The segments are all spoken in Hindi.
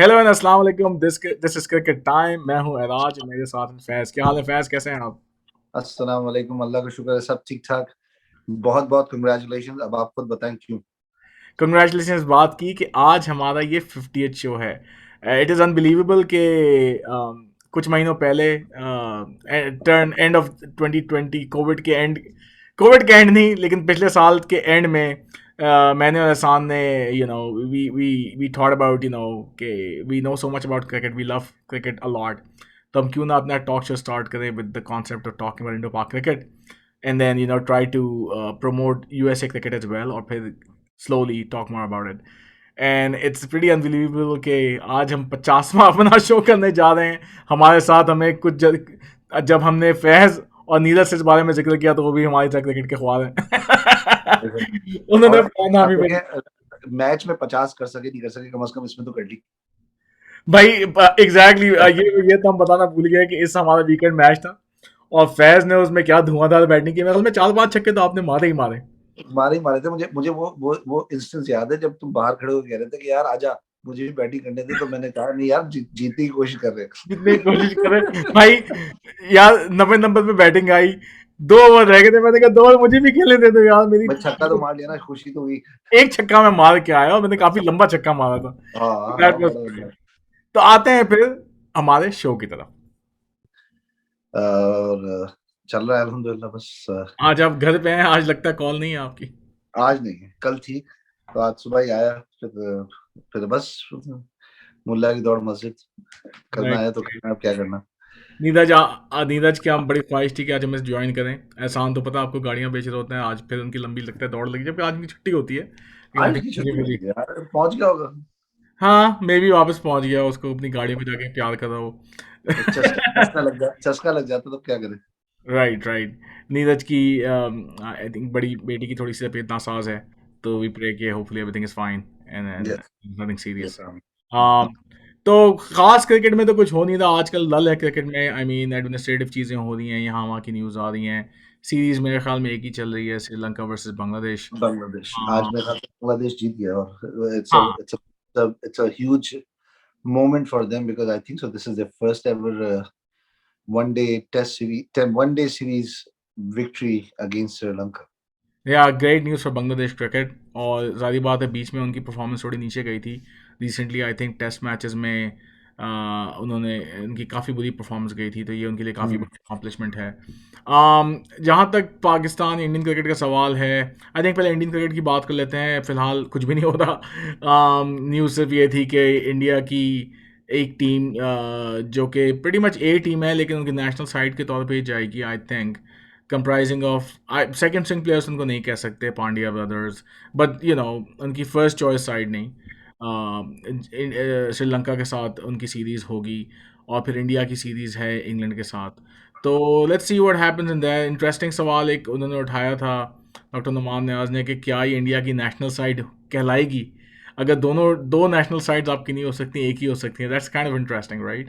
हेलो एंड अस्सलाम वालेकुम। This is cricket time. मैं हूं एराज, मेरे साथ हैं फैज। क्या हाल है फैज, कैसे हैं आप? अस्सलाम वालेकुम। अल्लाह का शुक्र है, सब ठीक ठाक। बहुत बहुत कंग्रेचुलेशन। अब आप खुद बताएं क्यों। कंग्रेचुलेशन इस बात की कि आज हमारा ये 50th शो है। इट इज़ अनबिलीवेबल कि कुछ महीनों पहले टर्न एंड ऑफ 2020, कोविड के एंड नहीं, लेकिन पिछले साल के एंड में मैंने और एहसान ने वी थॉट अबाउट कि we know so much about cricket, we love cricket a lot. तो हम क्यों ना अपना टॉक शो स्टार्ट करें with the concept of talking about Indo Pak cricket, and then try to promote USA cricket as well, और फिर slowly talk more about it. And it's pretty unbelievable कि आज हम 50वां अपना शो करने जा रहे हैं। हमारे साथ हमें जब हमने फैज और नीरज से इस बारे में जिक्र किया तो वो भी हमारी तरह क्रिकेट के ख्वाब हैं। उन्होंने और प्लान हामी अब भरी। देखें, मैच में 50 कर सके नहीं कर सके, कम से कम इसमें तो कर ली। भाई एग्जैक्टली ये तो हम बताना भूल गए कि इस हमारा वीकेंड मैच था और फैज ने उसमें क्या धुआंधार बैटिंग की। मेरे ख्याल में 4-5 छक्के तो आपने मारे ही मारे। मारे ही मारे थे। मुझे मुझे वो इंस्टेंस याद है जब तुम बाहर खड़े होकर कह रहे थे कि यार आजा, मुझे भी बैटिंग करने दे। तो मैंने कहा नहीं यार, जीतने की कोशिश कर रहे जितनी कोशिश हैं। करे भाई। यार 90 नंबर पे बैटिंग आई, 2 ओवर रह गए थे। मैंने कहा 2 ओवर मुझे भी खेलने दे दो यार, मेरी मैं छक्का तो मार लिया ना, खुशी तो हुई। एक छक्का मैं मार के आया और मैंने काफी लंबा छक्का मारा था। हाँ That हाँ, was बड़ा great। लंबा। तो आते हैं फिर हमारे शो की तरफ। और चल रहा है अल्हम्दुलिल्लाह बस। आज आप घर पे हैं, आज लगता है कॉल नहीं है आपकी। आज नहीं है, कल थी। तो आज सुबह ही आया। फिर बस मुल्ला की दौड़ मस्जिद। करना राइट। है तो करना है, अब क्या करना। नीरज की हम बड़ी ख्वाहिश थी कि आज हमें ज्वाइन करें। एहसान तो पता आपको, गाड़ियां बेच रहे होते हैं, आज फिर उनकी लंबी लगता है दौड़ लगी, जबकि आज उनकी छुट्टी होती है, लेकिन आई आज थिंक की मुझे छुट्टी मिली। होती है यार, पहुंच गया होगा। हाँ, मे भी वापस पहुंच गया, उसको अपनी गाड़ी में जाके प्यार कर रहा हो। तो चस्का लग जाता तो क्या करे। Right, right. नीरज की आई थिंक बड़ी बेटी की थोड़ी सी तबीयत नासाज है, तो वी प्रे कि hopefully everything is fine and yes. Nothing serious. Yes आमीन। तो खास क्रिकेट में तो कुछ हो नहीं रहा आजकल, लल है क्रिकेट में। आई मीन एडमिनिस्ट्रेटिव चीज़ें हो रही हैं, यहाँ वहाँ की न्यूज़ आ रही हैं। सीरीज मेरे ख्याल में एक ही चल रही है, श्रीलंका वर्सेस बांग्लादेश। बांग्लादेश आज हाँ, मेरे ख्याल से बांग्लादेश जीत गया। और हाँ, it's a huge moment for them because I think so this is their first ever one day series victory against Sri Lanka. या great news for Bangladesh cricket. और ज़ाहिर बात है बीच में उनकी परफॉर्मेंस थोड़ी नीचे गई थी recently. I think test matches में उन्होंने उनकी काफ़ी बुरी परफॉर्मेंस गई थी, तो ये उनके लिए काफ़ी हम्म। बड़ी अकॉम्पलिशमेंट है। जहाँ तक पाकिस्तान इंडियन क्रिकेट का सवाल है, आई थिंक पहले इंडियन क्रिकेट की बात कर लेते हैं। फ़िलहाल कुछ भी नहीं हो रहा। न्यूज़ सिर्फ ये थी कि इंडिया की एक टीम जो कि प्रीटी मच ए टीम है, लेकिन उनकी नेशनल साइड के तौर पे ही जाएगी I think, comprising of second string players उनको नहीं कह सकते, पांड्या ब्रदर्स, बट उनकी फर्स्ट चॉइस साइड नहीं। श्रीलंका के साथ उनकी सीरीज़ होगी और फिर इंडिया की सीरीज़ है इंग्लैंड के साथ। तो let's see what happens in that. Interesting सवाल एक उन्होंने उठाया था डॉक्टर नुमान न्याज ने, कि क्या ये इंडिया की नेशनल साइड कहलाएगी अगर दोनों दो नेशनल साइड्स आपकी नहीं हो सकती, एक ही हो सकती है। That's kind of interesting, right?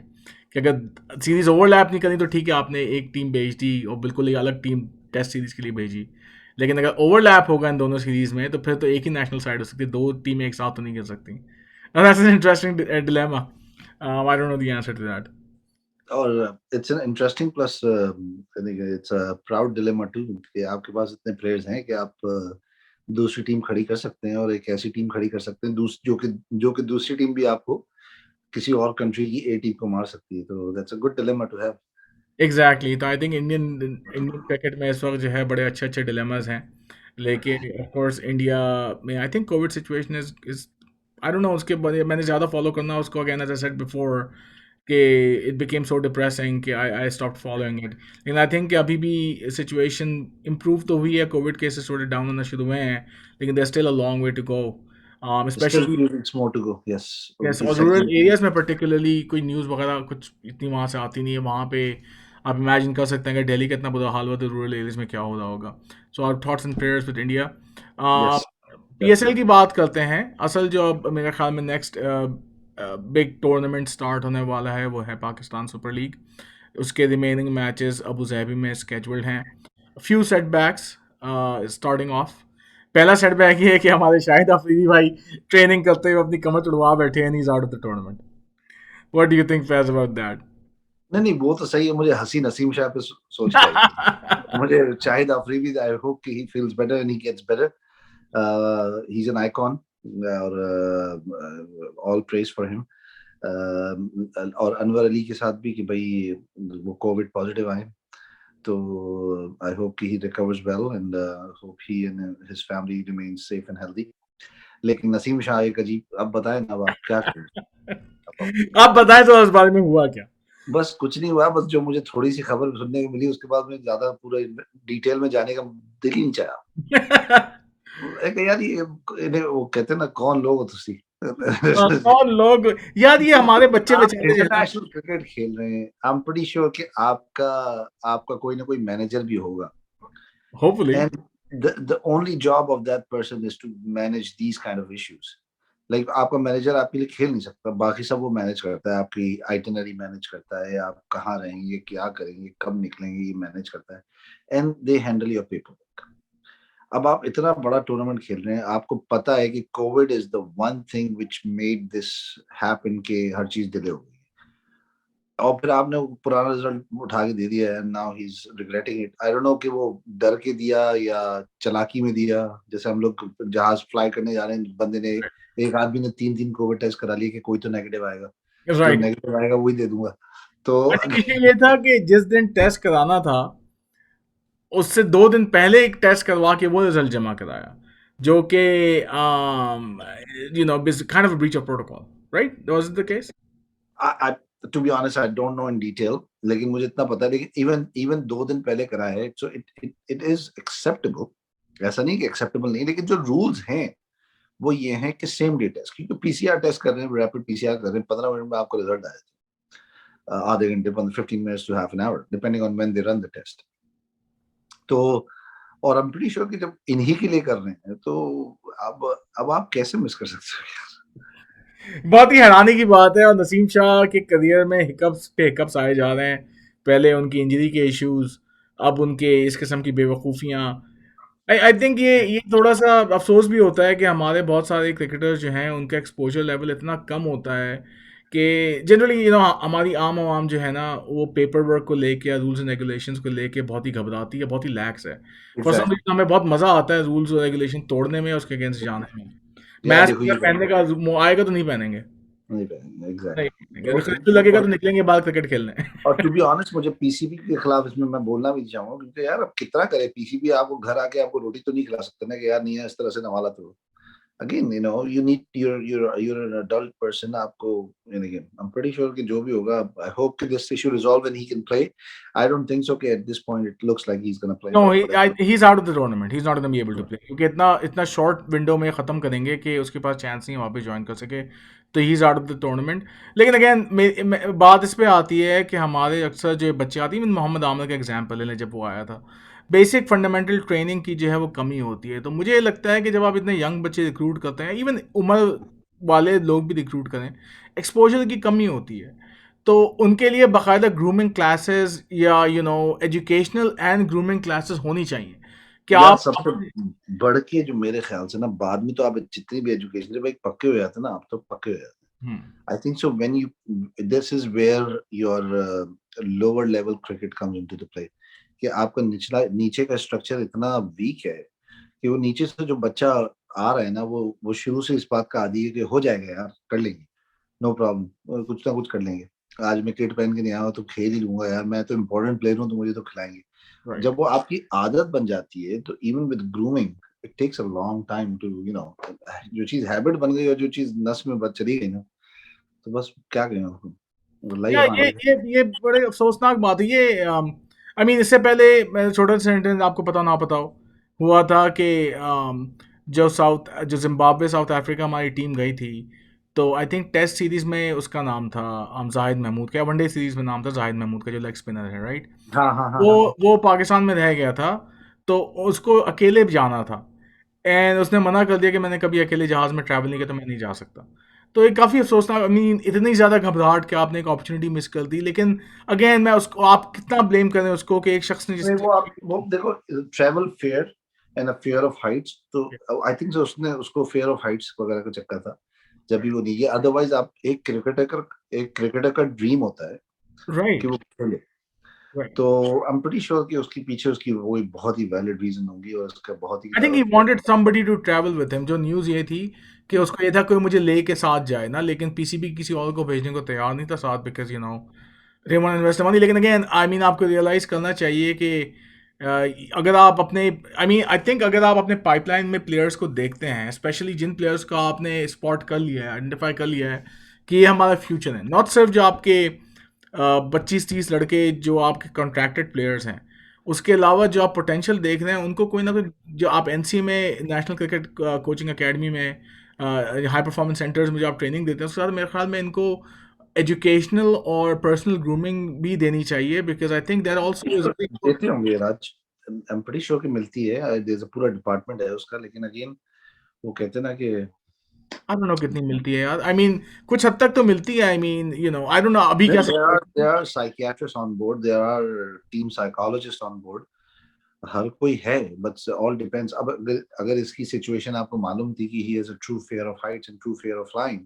कि अगर सीरीज ओवरलैप नहीं करनी तो ठीक है, आपने एक टीम भेज दी और बिल्कुल एक अलग टीम टेस्ट सीरीज के लिए भेजी। लेकिन अगर ओवरलैप होगा इन दोनों सीरीज में तो फिर तो एक ही नेशनल साइड हो सकती है, दो टीमें एक साथ तो नहीं कर सकती। That's an interesting dilemma. I don't know the answer to that. और it's an interesting plus it's a proud dilemma too कि आपके पास इतने प्लेयर्स हैं कि आप दूसरी टीम खड़ी कर सकते हैं, और एक ऐसी टीम खड़ी कर सकते हैं जो कि दूसरी टीम भी आपको किसी और कंट्री की ए टीम को मार सकती है। तो that's a good dilemma to have. Exactly, तो I think Indian Indian cricket में इस वक्त जो है बड़े अच्छे अच्छे डिलेमास हैं। लेकिन ऑफ कोर्स इंडिया में I think covid situation is I don't know, उसके बाद मैंने ज़्यादा फॉलो करना उसको, again as I said before, कि इट बिकेम सो डिप्रेसिंग कि आई स्टॉप फॉलोइंग इट। लेकिन आई थिंक कि अभी भी सिचुएशन इम्प्रूव तो हुई है, कोविड केसेस थोड़े डाउन होना शुरू हुए हैं, लेकिन there still a long way to go, still specially. Few weeks more to go. Yes. Yes, उनकी और रूरल सेकंड। एरियाज में पर्टिकुलरली कोई न्यूज़ वगैरह कुछ इतनी वहाँ से आती नहीं है। वहाँ पे आप इमेजिन कर सकते हैं कि दिल्ली का इतना बुरा हाल हुआ तो रूरल एरियाज में क्या हो रहा होगा। So our thoughts and prayers with India. Yes. PSL की बात करते हैं। असल जो अब मेरे ख्याल में नेक्स्ट बिग टूर्नामेंट स्टार्ट होने वाला है वो है पाकिस्तान सुपर लीग। उसके रिमेनिंग मैचेस अबू धाबी में स्केड्यूल्ड हैं। Few setbacks starting of. पहला सेटबैक ये है कि हमारे शाहिद अफरीदी भाई ट्रेनिंग करते हुए अपनी कमर तुड़वा बैठे हैं, is out of the tournament. What do you think, Faiz, about that? नहीं, नहीं, वो तो सही है, मुझे हँसी नसीम शाह पे सोच के आई थी। मुझे शाहिद अफरीदी भी, आई होप कि he feels better and he gets better. He's an icon और all praise for him. और अनवर अली के साथ भी कि भाई वो कोविड पॉजिटिव आए, तो आई होप कि he recovers well and hope he and his family remain safe and healthy. लेकिन नसीम शाह एक अजीब, अब बताएं ना, अब आप क्या करें? अब आप बताएं तो इस बारे में हुआ क्या? बस कुछ नहीं हुआ, बस जो मुझे थोड़ी-सी खबर सुनने को मिली, उसके बाद में ज़्यादा पूरा डिटेल में जाने का दिल ही नहीं चाहा। एक यार ये इन्हें वो कहते हैं ना, कौन लोग हो तुसी? कौन लोग, यार ये हमारे बच्चे आप बेचारे जो है इंटरनेशनल क्रिकेट खेल रहे हैं, आई एम प्रीटी श्योर कि आपका आपका कोई ना कोई मैनेजर भी होगा, hopefully and the only job of that person is to manage these kind of issues. Like आपका मैनेजर आपके लिए खेल नहीं सकता, बाकी सब वो मैनेज करता है, आपकी आइटिनरी मैनेज करता है, आप कहाँ रहेंगे, क्या करेंगे, कब निकलेंगे, ये मैनेज करता है, and they handle your paper work. अब आप इतना बड़ा टूर्नामेंट खेल रहे हैं, आपको पता है कि Covid is the one thing which made this happen, के हर चीज डिले हो गई, और फिर आपने वो पुराना रिजल्ट उठा के दे दिया है, now he is regretting it. I don't no कि वो डर के दिया या चालाकी में दिया। जैसे हम लोग जहाज फ्लाई करने जा रहे हैं, बंदे ने, एक आदमी ने 3-3 कोविड टेस्ट करा लिए कि कोई तो नेगेटिव आएगा, जो राइट। नेगेटिव आएगा वही दे दूंगा। तो इशू ये था कि जिस दिन टेस्ट कराना था उससे 2 दिन पहले एक टेस्ट करवा के वो रिजल्ट जमा कराया, जो कि kind of breach of protocol, right? Was it the case? I, to be honest, I don't know in detail, लेकिन मुझे इतना पता है, लेकिन इवन 2 दिन पहले कराया है, so it is acceptable। ऐसा नहीं कि एक्सेप्टेबल नहीं, लेकिन जो रूल्स हैं वो ये हैं कि सेम डे टेस्ट, क्योंकि पीसीआर टेस्ट कर रहे हैं, रैपिड पीसीआर कर रहे हैं, 15 मिनट में आपको रिजल्ट आया था, आधे घंटे, 15 minutes to half an hour, depending on when they run the test. तो और आई एम प्रीटी श्योर कि जब इन्हीं के लिए कर रहे हैं, तो अब आप कैसे मिस कर सकते हो यार? बहुत ही हैरानी की बात है, और नसीम शाह के करियर में हिकअप्स पे हिकअप्स आए जा रहे हैं। पहले उनकी इंजरी के इश्यूज, अब उनके इस किस्म की बेवकूफ़ियाँ। आई आई थिंक ये थोड़ा सा अफसोस भी होता है कि हमारे बहुत सारे क्रिकेटर्स जो हैं उनका एक्सपोजर लेवल इतना कम होता है कि जनरली हमारी आम आवाम जो है ना, वो पेपर वर्क को लेके या रूल्स एंड रेगुलेशंस को लेके बहुत ही घबराती है, बहुत ही लैक्स है। For some exactly. रीजन हमें बहुत मज़ा आता है रूल्स और रेगुलेशन तोड़ने में, उसके अगेंस्ट जाने में। यार मैच देखो ये अगर पहनने का आएगा तो नहीं पहनेंगे। नहीं पहनेंगे, नहीं एग्जैक्टली। पहनेंगे, अगर कर्फ्यू लगेगा तो निकलेंगे बाहर क्रिकेट खेलने। और टू बी ऑनेस्ट, मुझे पीसीबी के खिलाफ इसमें मैं बोलना भी चाहूंगा, क्योंकि यार अब कितना करे पीसीबी, आपको घर आके आपको रोटी तो नहीं खिला सकते ना, कि यार नहीं है इस तरह से नवाला। तो again you need you're an adult person, आपको यानी कि I'm pretty sure कि जो भी होगा, I hope कि this issue resolve and he can play। I don't think so कि at this point it looks like he's gonna play, no, but whatever। He is out of the tournament, he is not gonna be able to play, क्योंकि इतना इतना शॉर्ट विंडो में खत्म करेंगे कि उसके पास चांस नहीं है वापस ज्वाइन कर सके, तो ही is out of the tournament. लेकिन अगेन बात इस पे आती है कि हमारे अक्सर जो बच्चे आती है, मोहम्मद आमिर का एग्जाम्पल ले लें, जब वो आया था, बेसिक फंडामेंटल ट्रेनिंग की जो है वो कमी होती है। तो मुझे लगता है कि जब आप इतने यंग बच्चे रिक्रूट करते हैं, इवन उम्र वाले लोग भी रिक्रूट करें, एक्सपोजर की कमी होती है। तो उनके लिए बाकायदा ग्रूमिंग क्लासेस या एजुकेशनल एंड ग्रूमिंग क्लासेस होनी चाहिए कि यार आप सबसे बढ़ के जो मेरे ख्याल से ना, बाद में तो आप जितनी भी एजुकेशन जब एक पक्के हो जाते हैं ना, आप तो पक्के हो जाते हम्म, हैं। I think so when you, this is where your lower level cricket comes into the play, कि आपका निचला नीचे का स्ट्रक्चर इतना वीक है कि वो नीचे से जो बच्चा आ रहा है ना, वो शुरू से इस बात का आदी है कि हो जाएगा यार, कर लेंगे, नो प्रॉब्लम, कुछ ना कुछ कर लेंगे। आज मैं किट पहन के नहीं आया तो खेल ही लूंगा यार, मैं तो इम्पोर्टेंट प्लेयर हूँ, तो मुझे तो खिलाएंगे। राइट। जब वो आपकी आदत बन जाती है, तो even with grooming it takes a long time to जो चीज हैबिट बन गई और जो चीज नस में बच चली गई ना, तो बस क्या कहें उसको, या लाइफ आना है। ये बड़े अफसोसनाक बात है ये। आई मीन इससे पहले मैं छोटा सा सेंटेंस, आपको पता ना पता हुआ था कि जो जिम्बाब्वे साउथ अफ्रीका हमारी टीम गई थी, तो आई थिंक टेस्ट सीरीज में उसका नाम था जाहिद महमूद का, वनडे सीरीज में नाम था जाहिद महमूद का, जो लेग स्पिनर है, राइट? हाँ हाँ हाँ वो हाँ हाँ। वो पाकिस्तान में रह गया था, तो उसको अकेले जाना था, एंड उसने मना कर दिया कि मैंने कभी अकेले जहाज़ में ट्रैवल नहीं किया, तो मैं नहीं जा सकता। तो ये काफ़ी अफ़सोसनाक, आई मीन इतनी ज़्यादा घबराहट कि आपने एक अपॉर्चुनिटी मिस कर दी। लेकिन अगेन मैं उसको, आप कितना ब्लेम करें उसको कि एक शख्स ने जिस नहीं, वो देखो, travel fair and a fear of Heights, तो आई थिंक उसने उसको फियर ऑफ हाइट्स वगैरह का चक्कर था। जब भी वो नहीं है, अदरवाइज आप एक क्रिकेटर का ड्रीम होता है कि राइट, वो खेले। राइट। तो आई एम प्रीटी श्योर कि उसके पीछे उसकी वो एक बहुत ही वैलिड रीजन होंगी और उसका बहुत ही आई थिंक ज़्यादा ही fair. Wanted somebody to travel with him. जो न्यूज़ ये थी कि उसको ये था कोई मुझे लेके साथ जाए ना, लेकिन पीसीबी किसी और को भेजने को तैयार नहीं था साथ, because they want invest money. लेकिन अगेन आई मीन आपको रियलाइज़ करना चाहिए कि अ, अगर आप अपने आई मीन आई थिंक अगर आप अपने पाइपलाइन में प्लेयर्स को देखते हैं, स्पेशली जिन प्लेयर्स का आपने स्पॉट कर लिया है, आइडेंटिफाई कर लिया है कि ये हमारा फ्यूचर है, नॉट सिर्फ जो आपके 25-30 लड़के जो आपके कॉन्ट्रैक्टेड प्लेयर्स हैं, उसके अलावा जो आप पोटेंशियल देख रहे हैं उनको कोई ना कोई, जो आप एनसी में नेशनल क्रिकेट कोचिंग एकेडमी में हाई परफॉर्मेंस सेंटर्स में जो आप ट्रेनिंग देते हैं, उसके साथ मेरे ख्याल में इनको एजुकेशनल और पर्सनल ग्रूमिंग भी देनी चाहिए, because I think that also is very good. देते होंगे राज, आई एम प्रीटी श्योर कि मिलती है, देयर इज अ पूरा डिपार्टमेंट है उसका, लेकिन अगेन वो कहते हैं ना कि आई डोंट नो कितनी मिलती है यार, आई मीन कुछ हद तक तो मिलती है, I mean I don't no अभी क्या there are psychiatrists on board, there are team psychologists on board, हर कोई है, बट ऑल डिपेंड्स। अब अगर इसकी सिचुएशन आपको मालूम थी कि he has a true fear of Heights and true fear of flying,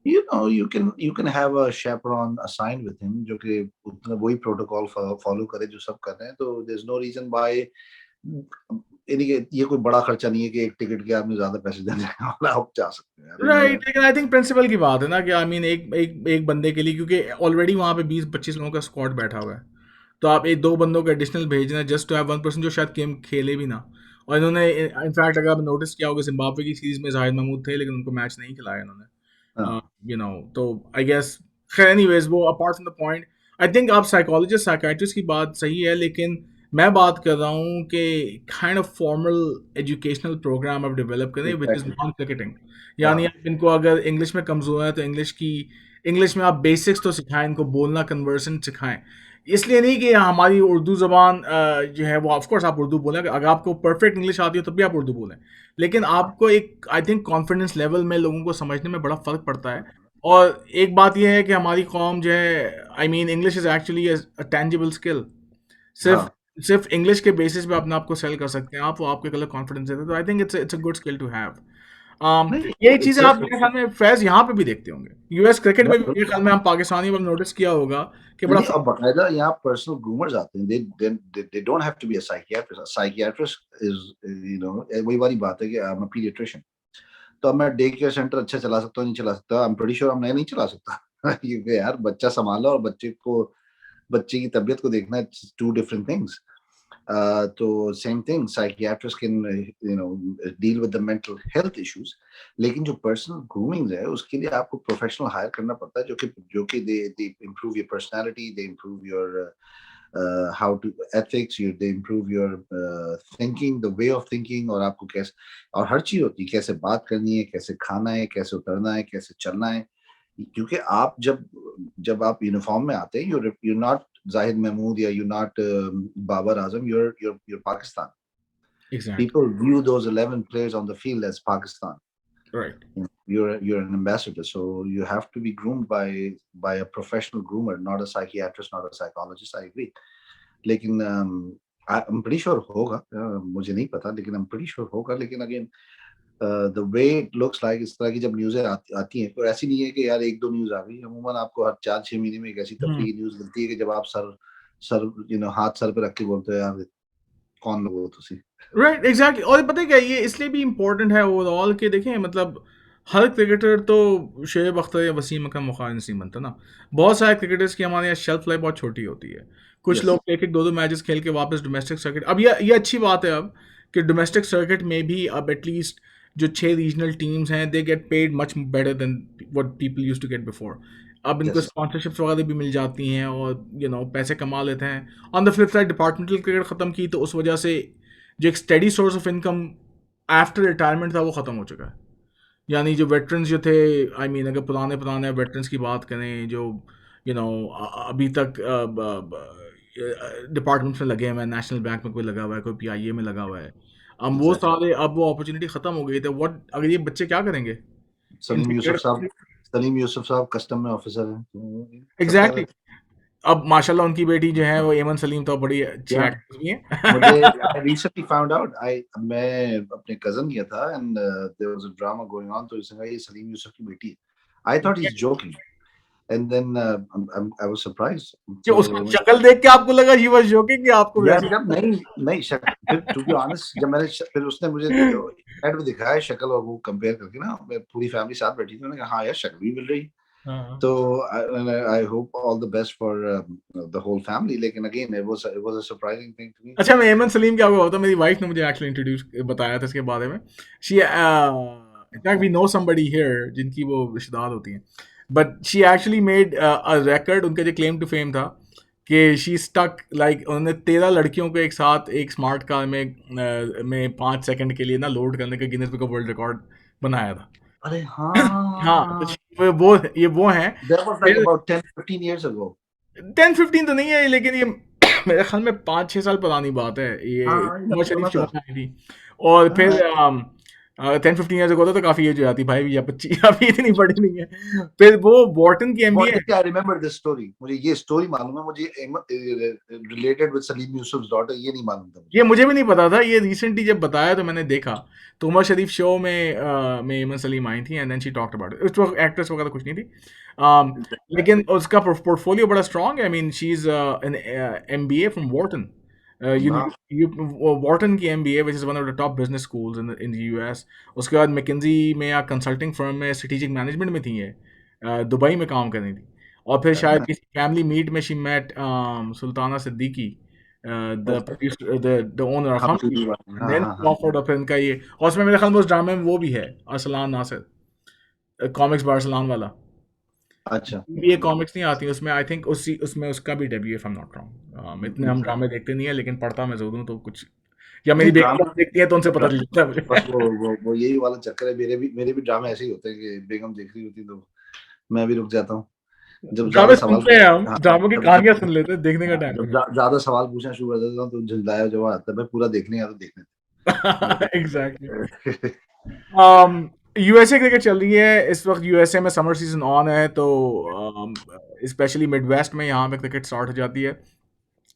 you can have a chaperone assigned with him जो कि उतना वही प्रोटोकॉल फॉलो करे जो सब कर रहे हैं, तो there's no reason why। यानी कि ये कोई बड़ा खर्चा नहीं है कि एक टिकट के आपने ज्यादा पैसे देने वाला, आप जा सकते हैं। राइट, लेकिन आई थिंक प्रिंसिपल की बात है ना कि आई मीन एक एक एक बंदे के लिए, क्योंकि ऑलरेडी वहाँ पे 20-25 लोगों का स्क्वाड बैठा हुआ है, तो आप एक दो बंदों को एडिशनल भेजना है just to have one person जो शायद गेम खेले भी ना। और इन्होंने इनफैक्ट अगर आप नोटिस किया होगा, जिम्बाब्वे की सीरीज में जाहिद महमूद थे लेकिन उनको मैच नहीं खिलाया इन्होंने। हाँ, तो आई गेस खैर एनीवेज वो apart from the point, I think आप साइकोलॉजिस्ट साइकाइट्रिस्ट की बात सही है, लेकिन मैं बात कर रहा हूँ कि kind of formal educational program आप डेवलप करें which is exactly. Non cricketing. यानी हाँ, आप इनको अगर इंग्लिश में कमज़ोर है तो इंग्लिश में आप बेसिक्स तो सिखाएं, इनको बोलना कन्वर्सन सिखाएं। इसलिए नहीं कि हमारी उर्दू ज़बान जो है वो, ऑफ कोर्स आप उर्दू बोलें, अगर आपको परफेक्ट इंग्लिश आती हो तब भी आप उर्दू बोलें, लेकिन आपको एक आई थिंक कॉन्फिडेंस लेवल में लोगों को समझने में बड़ा फ़र्क पड़ता है। और एक बात ये है कि हमारी कौम जो है, I mean English is actually a tangible skill. सिर्फ हाँ, सिर्फ इंग्लिश के बेसिस पे अपने आप को सेल कर सकते हैं आप, वो आपके कलर कॉन्फिडेंस देते हैं, तो I think it's a good skill to have. नहीं, यही चीज़ें आप सिर्फ मेरे ख्याल में फैज़ यहाँ पे भी देखते होंगे, यूएस क्रिकेट या में भी मेरे ख्याल में हम पाकिस्तानी में नोटिस किया होगा कि नहीं बड़ा नहीं, अब बाकायदा यहाँ पर्सनल ग्रूमर्स आते हैं, they don't have to be a psychiatrist. Psychiatrist is वही वाली बात है कि आई एम अ पीडियाट्रिशियन। तो अब मैं डे केयर सेंटर अच्छा चला सकता हूँ, नहीं चला सकता, आई एम प्रीटी श्योर मैं नहीं चला सकता। क्योंकि यार बच्चा संभालना और बच्चे की तबीयत को देखना, इट्स टू डिफरेंट थिंग्स। तो same thing, psychiatrist can deal with the mental health issues, लेकिन जो पर्सनल ग्रूमिंग है उसके लिए आपको प्रोफेशनल हायर करना पड़ता है, जो कि they improve your personality, they improve your how to ethics, they improve your thinking, the way of thinking, और आपको कैसे, और हर चीज होती है, कैसे बात करनी है, कैसे खाना है, कैसे उतरना है, कैसे चलना है। क्योंकि आप जब जब आप यूनिफॉर्म में आते हैं, you're not Zahid Mahmood, या you're not Babar Azam, you're Pakistan. Exactly, People view those 11 players on the field as Pakistan. Right, You're an ambassador, so you have to be groomed by a professional groomer, not a psychiatrist, not a psychologist. I agree. लेकिन I'm pretty sure होगा, मुझे नहीं पता, लेकिन I'm pretty sure होगा। लेकिन again the way it looks like, इस तरह की जब न्यूज़ें आती हैं, तो ऐसी नहीं है कि यार 1-2 न्यूज़ आ गई। अमूमन आपको हर 4-6 महीने में एक ऐसी हुँ। तफरीही न्यूज़ मिलती है कि जब आप सर सर हाथ सर पे रख के बोलते हो, यार कौन लोग हो तुसी? Right, exactly. और पता है क्या, ये इसलिए भी इम्पोर्टेंट है ओवरऑल कि देखें, मतलब हर क्रिकेटर तो शोएब अख्तर या वसीम अकरम मुखालिफ नहीं बनता ना। बहुत सारे क्रिकेटर्स की हमारे यहाँ शेल्फ लाइफ बहुत छोटी होती है। कुछ यस, लोग एक एक दो दो मैचेस खेल के वापस डोमेस्टिक सर्किट, अब ये अच्छी बात है अब कि डोमेस्टिक सर्किट में भी अब एटलीस्ट जो 6 रीजनल टीम्स हैं they get paid much better than what people used to get before. अब इनको यस, स्पॉन्सरशिप्स वगैरह भी मिल जाती हैं और पैसे कमा लेते हैं। On the flip side departmental cricket ख़त्म की तो उस वजह से जो एक steady source of income after retirement था वो ख़त्म हो चुका है। यानी जो वेटरन्स जो थे, आई मीन अगर पुराने पुराने वेटरन्स की बात करें जो अभी तक डिपार्टमेंट्स में लगे हुए हैं, नेशनल बैंक में कोई लगा हुआ है, कोई पीआईए में लगा हुआ है, एग्ज़ैक्टली। अब वो अपॉर्चुनिटी ख़त्म हो गई, तो व्हाट अगर ये बच्चे क्या करेंगे सलीम इनसे यूसुफ क्रिकेट। साहब सलीम यूसुफ साहब कस्टम में ऑफिसर हैं, तो ये सब कर रहे एग्जैक्टली, थे। अब माशाल्लाह उनकी बेटी जो है वो एमन सलीम तो बड़ी अच्छी या एक्ट्रेस भी मुझे है। I recently found out I मैं अपने कजन गया था and there was a drama going on तो उसने कहा ये सलीम यूसुफ की बेटी है I thought he is joking and then I was surprised कि तो उसको शक्ल देख के आपको लगा ही वाज जोकिंग कि आपको यार वैसे जब नहीं नहीं फिर टू बी ऑनेस्ट जब फिर उसने मुझे एड में दिखाया शक्ल और वो कंपेयर करके ना मैं पूरी फैमिली साथ बैठी थी मैंने कहा हाँ यार शक्ल भी मिल रही हाँ। तो I hope all the best for the whole family लेकिन again it was a surprising thing to me अच्छा, मैं एमन सलीम क्या हुआ होता, मेरी वाइफ ने मुझे एक्चुअली इंट्रोड्यूस बताया था इसके बारे में। She in fact we know somebody here जिनकी वो रिश्तेदार होती हैं, but she actually made a record. उनका जो क्लेम टू फेम था कि शी स्टक लाइक उन्होंने 13 लड़कियों को एक साथ एक स्मार्ट कार में 5 सेकंड के लिए ना लोड करने का Guinness book of world record बनाया था। अरे हाँ हाँ, तो वो ये वो हैं। that was like फिर about 10-15 years ago 10-15 तो नहीं है, लेकिन ये मेरे ख्याल में 5-6 साल पुरानी बात है। ये हाँ नवाज शरीफ सुना शो था में आई थी। और फिर हाँ 10-15 ईयर्स अगो तो काफ़ी एज हो जाती भाई, या 25 अभी इतनी बड़ी नहीं है। फिर वो वॉर्टन की MBA. What I remember this story मुझे ये स्टोरी मालूम है मुझे रिलेटेड विद सलीम यूसुफ्स डॉटर ये नहीं मालूम था ये मुझे मुझे भी नहीं पता था, ये रिसेंटली जब बताया तो मैंने देखा। तो उमर शरीफ शो में एमन सलीम आई थी and then she talked about it. उस वक्त एक्ट्रेस वगैरह कुछ नहीं थी। लेकिन उसका पोर्टफोलियो बड़ा स्ट्रांग है। I mean she is an MBA from Wharton. हाँ वॉर्टन की MBA which is one of the top business schools in the US. उसके बाद मैकेंजी में या कंसल्टिंग फर्म में स्ट्रेटेजिक मैनेजमेंट में थी ये। दुबई में काम कर रही थी। और फिर शायद किसी फैमिली मीट में she met Sultana Siddiqui, the producer, the owner of हाँ Hum TV, and हाँ then हाँ हाँ ऑफर्ड ऑफ इनका ये। और उसमें मेरे ख्याल में उस ड्रामे में वो भी है अरसलान नासिर, कॉमिक्स बाय अरसलान वाला। अच्छा ये कॉमिक्स नहीं आती उसमें, आई थिंक उसी उसमें उसका भी debut if I am not wrong. इतने हम ड्रामे देखते नहीं है, लेकिन पढ़ता मैं जरूर हूँ तो कुछ, या मेरी नहीं बेगम ड्रामा देखती है तो उनसे पता चल जाता है बस मुझे। वो यही वाला चक्कर है मेरे भी ड्रामे ऐसे ही होते हैं कि बेगम देख रही होती तो मैं भी रुक जाता हूँ जब ज्यादा ड्रामे सवाल सुनते हैं हम, हाँ ड्रामों की जब कहानियां सुन लेते हैं, देखने का हाँ, टाइम जब नहीं ज्यादा सवाल पूछना शुरू कर देता हूँ तो झुंझलाया जवाब आता है भाई पूरा देखने या तो देखने है। एग्जैक्टली। दे। यूएसए क्रिकेट चल रही है इस वक्त। यूएसए में समर सीजन ऑन है, तो स्पेशली मिड वेस्ट में यहाँ पे क्रिकेट स्टार्ट हो जाती है।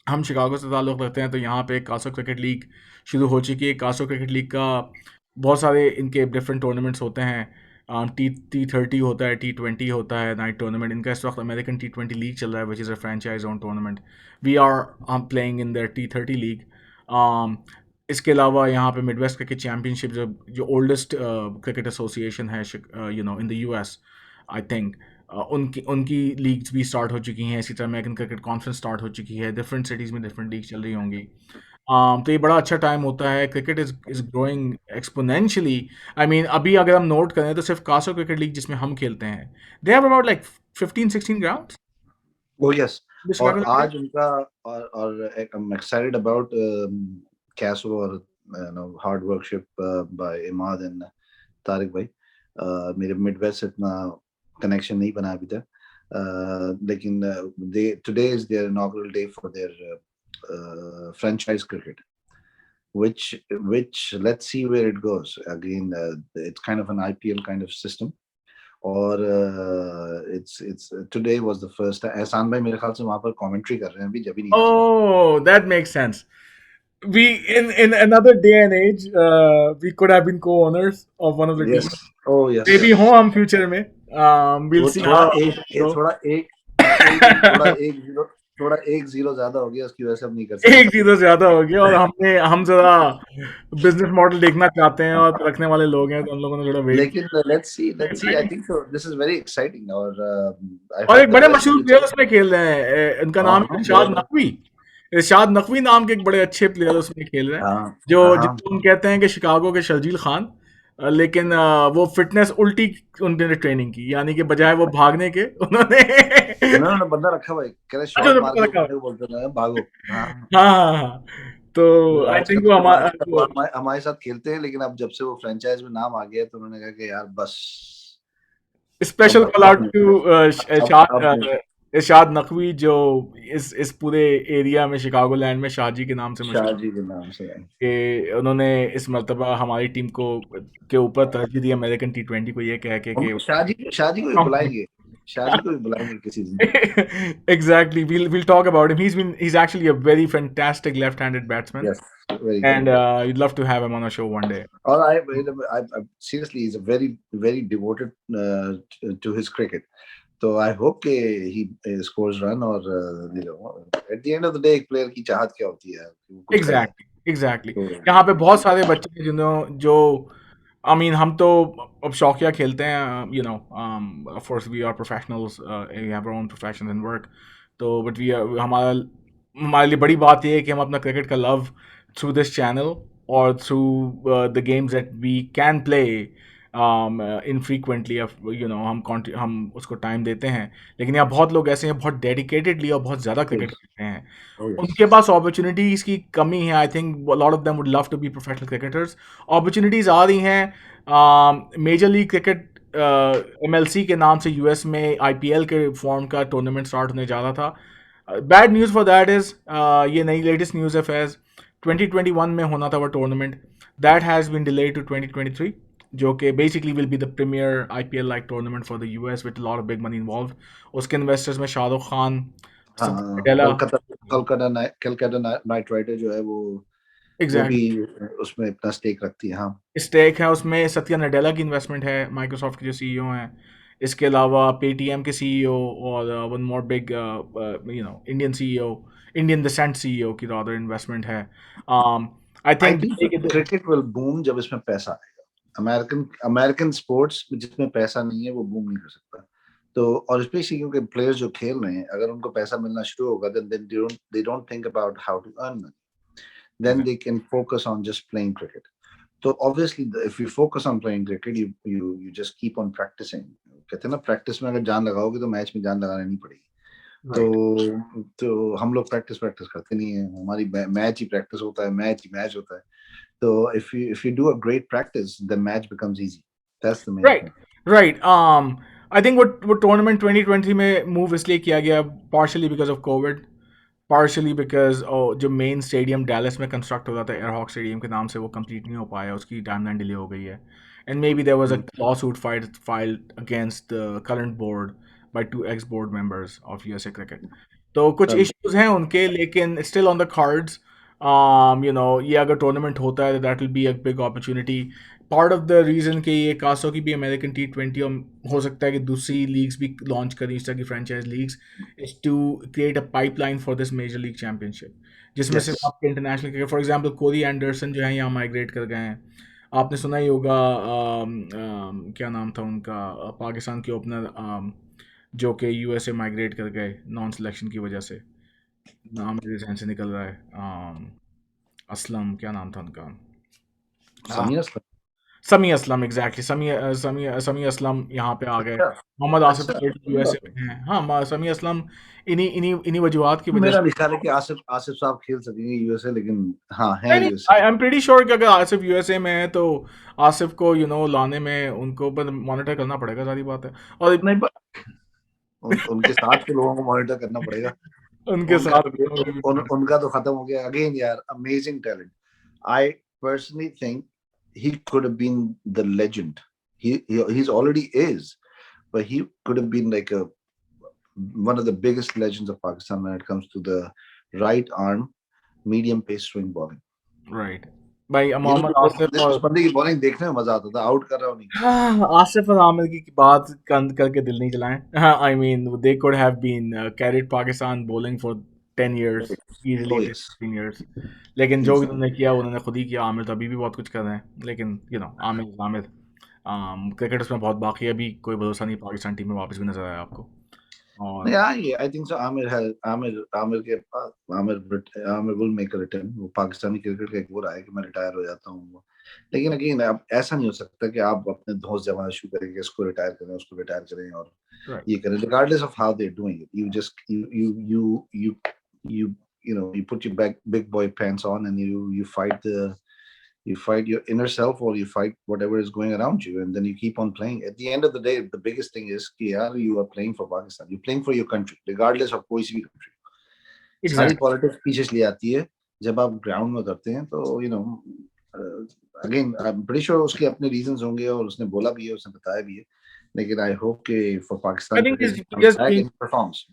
हम शिकागो से ताल्लुक़ रखते हैं, तो यहाँ पे कासो क्रिकेट लीग शुरू हो चुकी है। कासो क्रिकेट लीग का बहुत सारे इनके डिफरेंट टूर्नामेंट्स होते हैं। टी 30 होता है, T20 होता है, नाइट टूर्नामेंट। इनका इस वक्त अमेरिकन T20 लीग चल रहा है, which is a franchise own tournament. We are playing in the T30 league. इसके अलावा यहाँ पे मिडवेस्ट क्रिकेट चैम्पियनशिप, जो ओल्डेस्ट क्रिकेट एसोसिएशन है in the US, I think उनकी उनकी लीग्स भी स्टार्ट हो चुकी हैं। इसी तरह अमेरिकन क्रिकेट कॉन्फ्रेंस स्टार्ट हो चुकी है। डिफरेंट सिटीज़ में डिफरेंट लीग चल रही होंगी। तो ये बड़ा अच्छा टाइम होता है। Cricket is growing exponentially. I mean अभी अगर हम नोट करें तो सिर्फ कासो क्रिकेट लीग जिसमें हम खेलते हैं, they have about like 15-16 grounds. Oh yes और शिकागो आज उनका और आई एम एक्साइटेड अबाउट कैसो और हार्ड वर्कशिप बाय इमाद एंड तारिक भाई मेरे मिडवेस्ट से इतना कनेक्शन नहीं बना अभी तक लेकिन they today is their inaugural day for their franchise cricket which let's see where it goes again it's kind of an IPL kind of system और it's today was the first एहसान भाई मेरे ख्याल से वहां पर कमेंट्री कर रहे हैं अभी जब भी नहीं आ सकते Oh, that makes sense. We in another day and age, we could have been co-owners of one of the yes teams. O yes Maybe हो हम future में. We'll वो see how ये so. थोड़ा थोड़ा एक जीरो ज्यादा हो गया उसकी वजह से हम नहीं कर सकते एक चीज़ ज्यादा हो गया, और हम जरा बिजनेस मॉडल देखना चाहते हैं और रखने वाले लोग हैं, तो हम लोगों ने थोड़ा वेट लेकिन let's see I think so this is very exciting और आई और होप एक द बड़े बेस्ट मशहूर प्लेयर उसमें खेल रहे हैं। उनका हाँ नाम है हाँ इरशाद बहुत नकवी। इरशाद नकवी नाम के एक बड़े अच्छे प्लेयर उसमें खेल रहे हैं, हाँ जो हाँ जिनको हम कहते हैं कि शिकागो के शर्जील खान। लेकिन वो फिटनेस उल्टी उन्होंने ट्रेनिंग की, यानी कि बजाय वो भागने के उन्होंने उन्होंने बंदा रखा भाई कह रहे अच्छा शॉट उन्होंने मार पता के रखा है। बंदे को बोलते हैं भागो हाँ हाँ हाँ हाँ। तो वो आई थिंक वो हमारा आज तक वो हमारे साथ खेलते हैं लेकिन अब जब से वो फ्रेंचाइज में नाम आ गया तो उन्होंने कहा कि यार बस स्पेशल कॉल आउट अब अब टू अब इरशाद नकवी, जो इस पूरे एरिया में शिकागो लैंड में शाहजी के नाम से मशहूर, शाहजी के नाम से है। कि उन्होंने इस मर्तबा हमारी टीम को के ऊपर तरजीह दी अमेरिकन T20 को, ये कह के कि हम शाहजी को भी बुलाएंगे शादी को भी बुलाएंगे किसी दिन। Exactly. We'll talk about him. He's actually a very fantastic left-handed batsman, Yes, very and good. you'd love to have him on a show one day. और I seriously, he's a very devoted to his cricket. तो I hope कि he scores run और at the end of the day एक player की चाहत क्या होती है कि वो कुछ करे। एग्जैक्टली एग्जैक्टली तो यहाँ पे बहुत सारे बच्चे हैं जिन्हों जो आई मीन हम तो अब शौकिया खेलते हैं you know of course we are professionals we have our own profession and work तो बट वी हमारा हमारे लिए बड़ी बात ये है कि हम अपना क्रिकेट का लव थ्रू दिस चैनल और through the games that we can play infrequently हम उसको टाइम देते हैं लेकिन यहाँ बहुत लोग ऐसे हैं बहुत डेडिकेटेडली और बहुत ज़्यादा क्रिकेट yes, खेलते हैं oh yes, उनके पास अपॉर्चुनिटीज़ की कमी है I think lot of them would love to be professional cricketers opportunities आ रही हैं मेजर लीग क्रिकेट एमएलसी के नाम से यूएस में आईपीएल के फॉर्म का टूर्नामेंट स्टार्ट होने जा रहा था bad news for that is ये नई लेटेस्ट न्यूज़ है फैज़ 2021 में होना था वो tournament that has been delayed to 2023 जो कि basically will be the premier IPL like tournament for the US with lot of big money involve उसके इन्वेस्टर्स में शाहरुख खान सत्या हाँ नडेला कलकत्ता नाइट राइडर जो है वो भी एग्जैक्टली उसमें अपना स्टेक रखती है। हाँ, स्टेक है उसमें सत्या नडेला की इन्वेस्टमेंट है माइक्रोसॉफ्ट के जो सीईओ हैं इसके अलावा पेटीएम के सीईओ और one more big Indian CEO Indian descent CEO की रादर इन्वेस्टमेंट है I I think think cricket will boom जब इसमें पैसा आएगा। अमेरिकन अमेरिकन स्पोर्ट्स जिसमें पैसा नहीं है वो बूम नहीं कर सकता। तो और स्पेशली क्योंकि प्लेयर्स जो खेल रहे हैं अगर उनको पैसा मिलना शुरू होगा then they don't think about how to earn money, then they can focus on just playing cricket. तो obviously if you focus on playing cricket you just keep on practising. कहते हैं ना प्रैक्टिस में अगर जान लगाओगे तो मैच में जान लगानी नहीं पड़ेगी। राइट तो हम लोग प्रैक्टिस प्रैक्टिस करते नहीं है, हमारी मैच ही प्रैक्टिस होता है, मैच ही मैच होता है। So if you do a great practice, the match becomes easy. That's the main right thing. Right I think वो टूर्नामेंट 2020 में मूव इसलिए किया गया partially because of Covid partially because जो मेन स्टेडियम डैलस में कंस्ट्रक्ट हो रहा था एयरहॉक स्टेडियम के नाम से वो कंप्लीट नहीं हो पाया उसकी टाइमलाइन डिले हो गई है and may be there was a Mm. Law suit filed against the current board by two ex board members of USA cricket तो कुछ Um, इश्यूज हैं उनके लेकिन स्टिल ऑन द कार्ड्स ये अगर टूर्नामेंट होता है that will be a big opportunity part of the reason कि ये कासो की भी अमेरिकन T20 और हो सकता है कि दूसरी लीग्स भी लॉन्च करें इस तरह की franchise leagues is to create a pipeline for this major league championship जिसमें सिर्फ yes. आपके international cricket for example Corey Anderson जो है यहाँ माइग्रेट कर गए हैं आपने सुना ही होगा क्या नाम था उनका पाकिस्तान के ओपनर जो कि यूएसए माइग्रेट कर गए नॉन सिलेक्शन की वजह से नाम मेरे जहन से निकल रहा है असलम क्या नाम था उनका Samir Aslam. समी असलम एग्जैक्टली समी असलम यहाँ पे आ गए अच्छा, मोहम्मद आसिफ अच्छा, ऑलरेडी अच्छी यूएसए बात है। में हैं हाँ समी असलम इन्हीं वजूहत की वजह मेरा से नहीं ख्याल है कि आसिफ आसिफ साहब खेल सकेंगे यूएसए, लेकिन हाँ हैं नहीं नहीं USA. I am pretty sure कि अगर आसिफ यूएसए में है तो आसिफ को लाने में उनको ऊपर मॉनिटर करना पड़ेगा सारी बात है और नहीं उनके साथ के लोगों को मॉनिटर करना पड़ेगा। उनके उनका साथ उनका तो खत्म हो गया अगेन यार। Amazing talent. I personally think he could have been the legend. He's already is, but he could have been like a one of the biggest legends of Pakistan when it comes to the right arm medium pace swing bowling. Right भाई ये मोहम्मद आसिफ उस और बंदे की बॉलिंग देखने में मजा आता था, आउट कर रहा हो नहीं। हाँ, आसिफ और आमिर की बात करके दिल नहीं चलाएं I mean they could have been carried Pakistan bowling for 10 years easily Oh 10 yes, 15 years लेकिन जो easy. उन्होंने किया उन्होंने खुद ही किया आमिर तो अभी भी बहुत कुछ कर रहे हैं लेकिन आमिर आमिर क्रिकेट उसमें बहुत बाकी है अभी कोई भरोसा नहीं पाकिस्तान टीम में वापस भी नजर आया आपको और Yeah, I think so. Aamir के पास Aamir will make a return. वो पाकिस्तानी क्रिकेट का एक वो रहा है कि मैं रिटायर हो जाता हूँ। लेकिन अगेन अब ऐसा नहीं हो सकता कि आप अपने दोस्त जमाना शुरू करें कि इसको रिटायर करें, उसको रिटायर करें और राइट ये करें। Regardless of how they're doing it, you just you you put your big boy pants on and you fight your inner self or you fight whatever is going around you and then you keep on playing. At the end of the day, the biggest thing is कि यार you are playing for Pakistan, you're playing for your country regardless of कोई सी भी country. सारी एग्जैक्ट पॉलिटिक्स पीछे चली आती है जब आप ग्राउंड में उतरते हैं। तो again I am pretty sure उसके अपने रीजंस होंगे और उसने बोला भी है, उसने बताया भी है, लेकिन आई होप कि for I Pakistan think cricket he's he comes just back being and performs.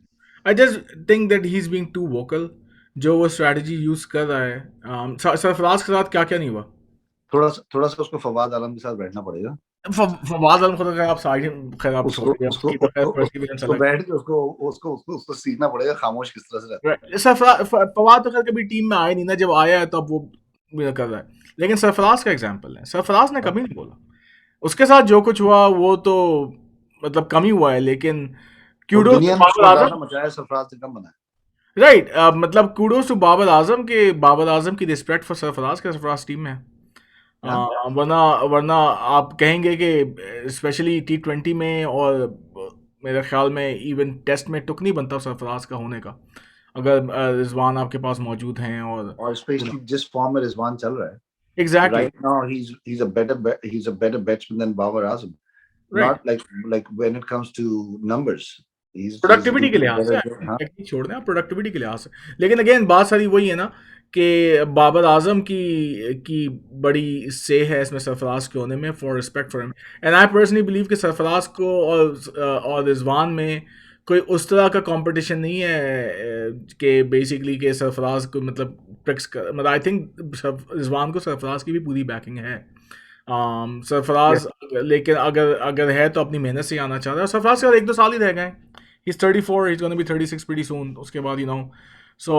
I just think that he's being too vocal. जो वो स्ट्रैटेजी यूज कर रहा है, सरफराज के साथ क्या क्या नहीं हुआ। थोड़ा सा उसको फवाद आलम के साथ बैठना पड़ेगा। फवाद आलम को तो खैर आप साइड, खैर आप उसको छोड़िए, उसको उसकी तो खैर परसिवियरेंस उसको अलग बैठ के उसको सीखना पड़ेगा खामोश किस तरह से रहता है। फवाद तो खैर कभी टीम में आया नहीं ना, जब आया है तो अब वो कर रहा है। लेकिन सरफराज का एग्जाम्पल है, सरफराज ने है। कभी नहीं बोला। उसके साथ जो कुछ हुआ वो तो मतलब कम ही हुआ है, लेकिन और क्यूडोज टू दुनिया ने बाबर उसको आजम। अंदाजा मचाया, सरफराज ने कम बनाया। राइट, मतलब कूडोज टू बाबर आजम के, बाबर आजम की रिस्पेक्ट फॉर सरफराज के, सरफराज टीम में है। या वरना वरना आप कहेंगे कि स्पेशली T20 में और मेरे ख्याल में इवन टेस्ट में टुक नहीं बनता सरफराज का होने का, अगर रिजवान आपके पास मौजूद हैं और और स्पेशली जिस फॉर्म में रिजवान चल रहा है exactly. right now, he's a better batsman than Babar Azam. Right, Not like when it comes to numbers, he's productivity के doing लिहाज से, better than, हाँ। टेक्निक छोड़ दें आप, प्रोडक्टिविटी के लिहाज से। लेकिन अगेन बात सारी वही है ना कि बाबर आजम की बड़ी से है इसमें सरफराज के होने में, for respect for him. And I personally believe कि सरफराज को और रिजवान में कोई उस तरह का कंपटीशन नहीं है, कि बेसिकली कि सरफराज को मतलब ट्रिक्स कर, मतलब आई थिंक रिजवान को सरफराज की भी पूरी बैकिंग है। Yes, सरफराज, लेकिन अगर अगर है तो अपनी मेहनत से ही आना चाह रहा है। सरफराज के बाद 1-2 साल ही रह गए। He's 34, he's going to be 36 pretty soon, उसके बाद so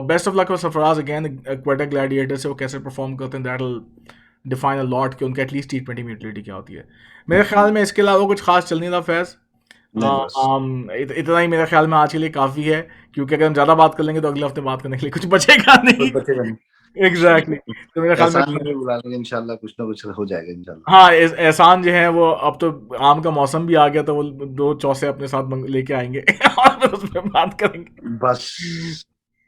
best of luck for Sarfaraz again, Quetta gladiator से वो कैसे परफॉर्म करते हैं, that'll define a lot कि उनके एटलीस्ट T20 में यूटिलिटी क्या होती है। मेरे ख्याल में इसके अलावा कुछ खास चल नहीं रहा फैज। नहीं बस इतना ही मेरे ख्याल में आज के लिए काफ़ी है, क्योंकि अगर हम ज़्यादा बात कर लेंगे तो अगले हफ्ते बात करने के लिए कुछ बचेगा कोई नहीं। बचेगा नहीं। Exactly exactly. तो मेरे ख्याल में एहसान में भी बुला लेंगे इंशाल्लाह, कुछ ना कुछ हो जाएगा इंशाल्लाह। हाँ, एहसान जो है वो, अब तो आम का मौसम भी आ गया, तो वो 2 चौसे अपने साथ लेके आएंगे और फिर उसमें बात करेंगे। बस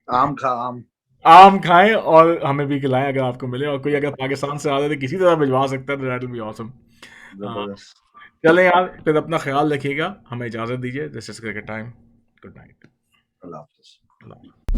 आम खा आम। आम खाएं और हमें भी खिलाएं अगर आपको मिले, और कोई अगर पाकिस्तान से आ रहा है तो किसी तरह भिजवा सकता है तो दैट विल बी ऑसम। जबरदस्त। चलें यार, फिर अपना ख्याल रखिएगा, हमें इजाज़त दीजिए, this is cricket time. Good night. Allah Hafiz.